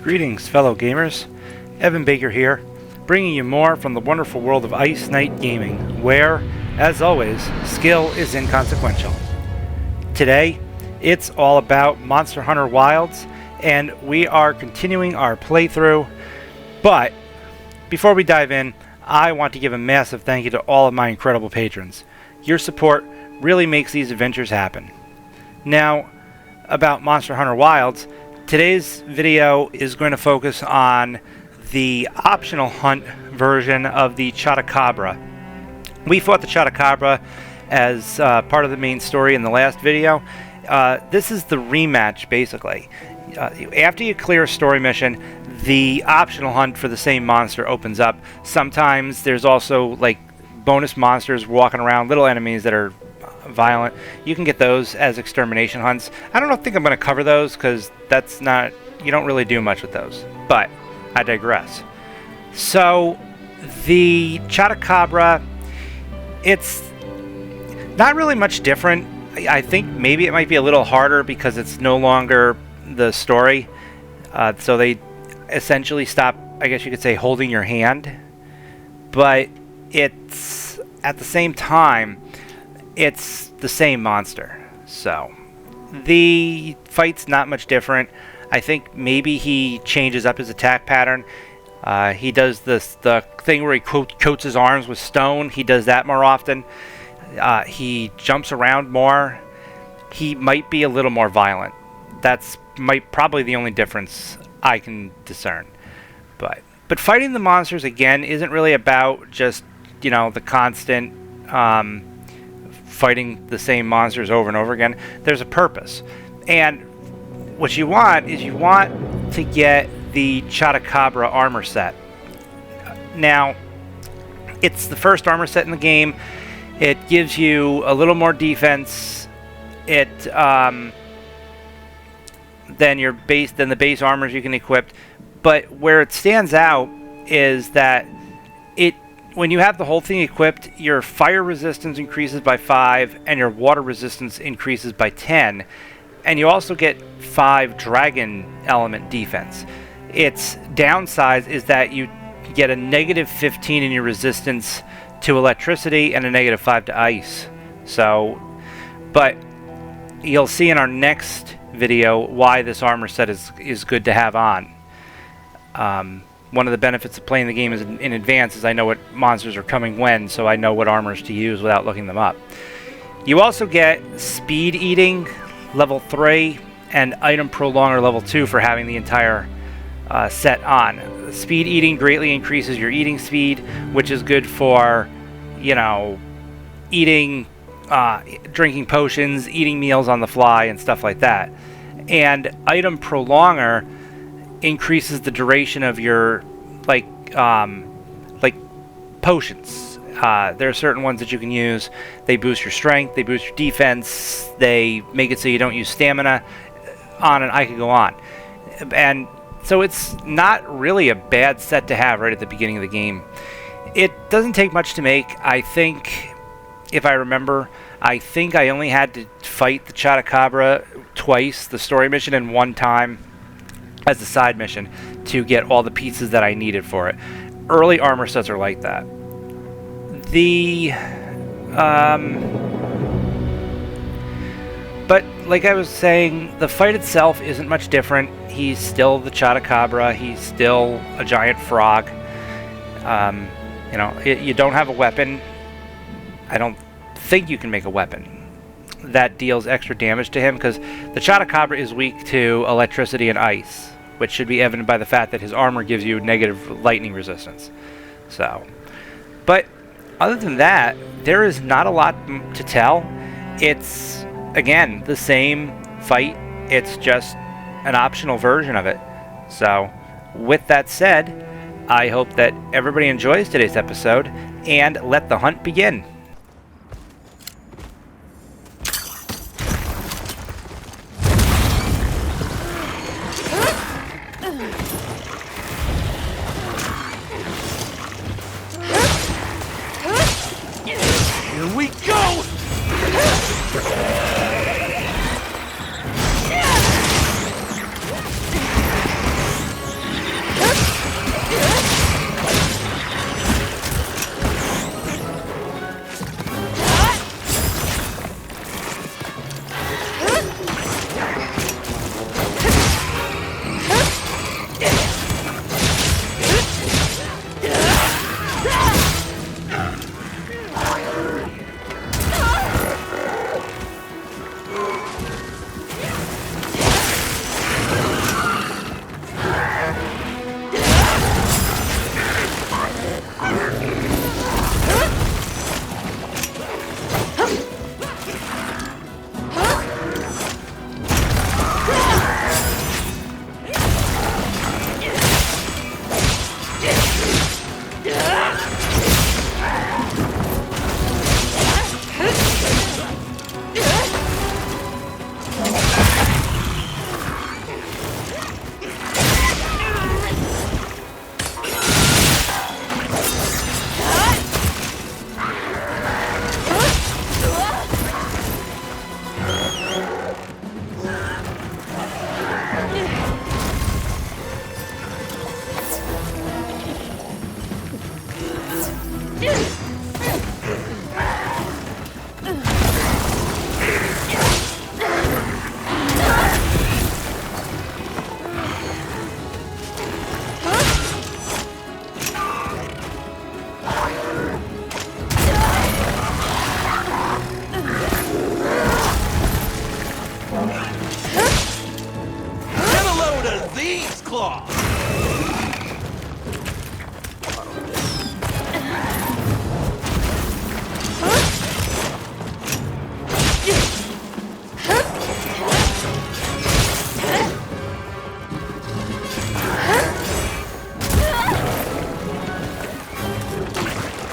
Greetings, fellow gamers. Evan Baker here, bringing you more from the wonderful world of Ice Knight Gaming, where, as always, skill is inconsequential. Today, it's all about Monster Hunter Wilds, and we are continuing our playthrough. But before we dive in, I want to give a massive thank you to all of my incredible patrons. Your support really makes these adventures happen. Now, about Monster Hunter Wilds, today's video is going to focus on the optional hunt version of the Chatacabra. We fought the Chatacabra as part of the main story in the last video. This is the rematch, basically. After you clear a story mission, the optional hunt for the same monster opens up. Sometimes there's also like bonus monsters walking around, little enemies that are violent. You can get those as extermination hunts. I don't think I'm going to cover those because that's not, you don't really do much with those, but I digress. So the Chatacabra, it's not really much different. I think maybe it might be a little harder because it's no longer the story, so they essentially stop, I guess you could say, holding your hand, but it's at the same time it's the same monster. So the fight's not much different. I think maybe he changes up his attack pattern. He does the thing where he coats his arms with stone. He does that more often. He jumps around more. He might be a little more violent. That's probably the only difference I can discern. But fighting the monsters again isn't really about just, you know, the constant fighting the same monsters over and over again. There's a purpose. And what you want is you want to get the Chatacabra armor set. Now, it's the first armor set in the game. It gives you a little more defense. It than the base armors you can equip. But where it stands out is that when you have the whole thing equipped, your fire resistance increases by 5 and your water resistance increases by 10, and you also get 5 dragon element defense. Its downside is that you get a negative 15 in your resistance to electricity and a negative 5 to ice. So, but you'll see in our next video why this armor set is good to have on. One of the benefits of playing the game is in advance is I know what monsters are coming when, so I know what armors to use without looking them up. You also get Speed Eating level 3 and Item Prolonger level 2 for having the entire set on. Speed Eating greatly increases your eating speed, which is good for, you know, eating, drinking potions, eating meals on the fly, and stuff like that. And Item Prolonger increases the duration of your like potions. There are certain ones that you can use. They boost your strength, they boost your defense, they make it so you don't use stamina, on and I could go on. And so it's not really a bad set to have right at the beginning of the game. It doesn't take much to make. I think, if I remember, I think I only had to fight the Chatacabra twice, the story mission, and one time as a side mission to get all the pieces that I needed for it. Early armor sets are like that. But like I was saying, the fight itself isn't much different. He's still the Chatacabra. He's still a giant frog. You know, you don't have a weapon. I don't think you can make a weapon that deals extra damage to him, because the Chatacabra is weak to electricity and ice, which should be evident by the fact that his armor gives you negative lightning resistance. So, but other than that, there is not a lot to tell. It's, again, the same fight. It's just an optional version of it. So, with that said, I hope that everybody enjoys today's episode, and let the hunt begin. Here we go! claw!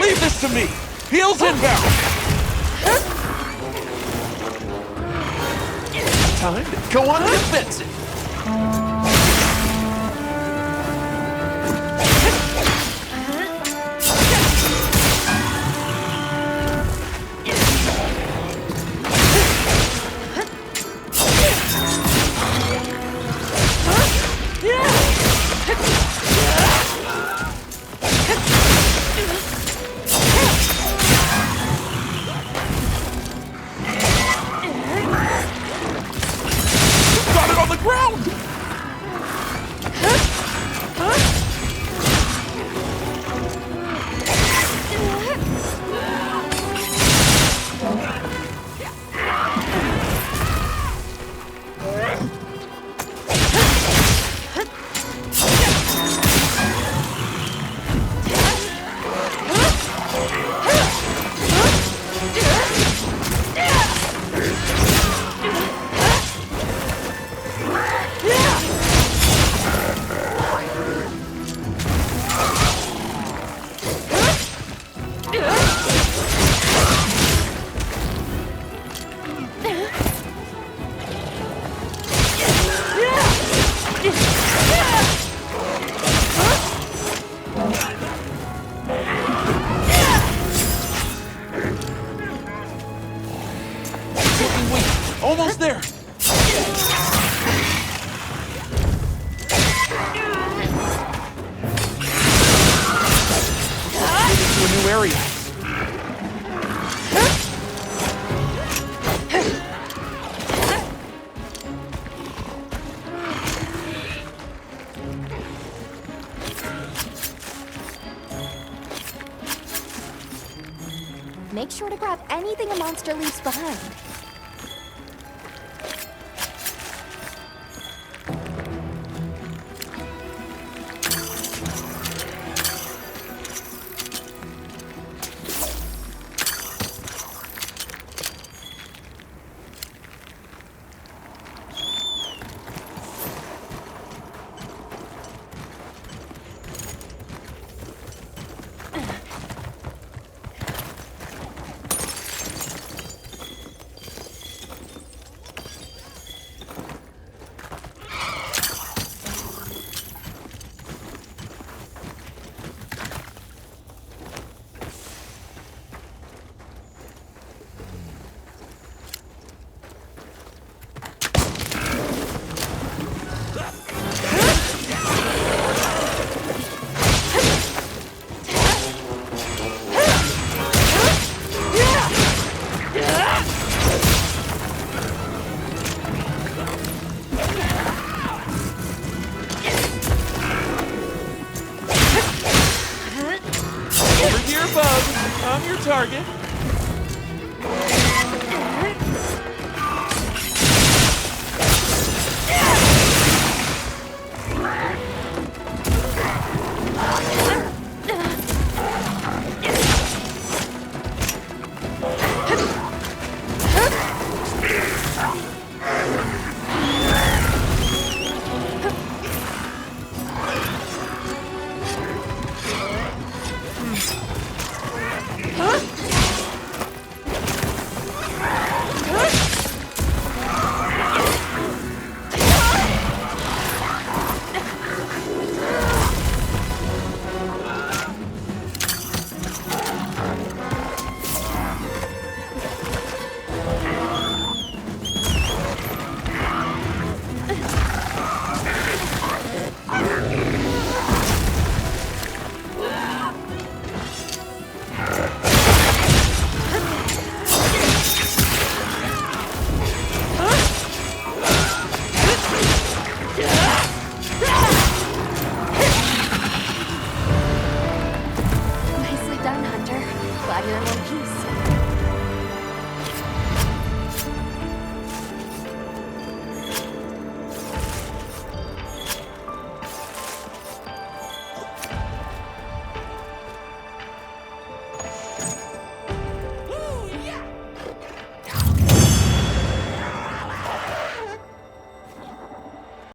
Leave this to me! Heels inbound! Time to go on the offensive! Got it on the ground! Almost there! To a new area. Make sure to grab anything a monster leaves behind. Over here, bub. I'm your target.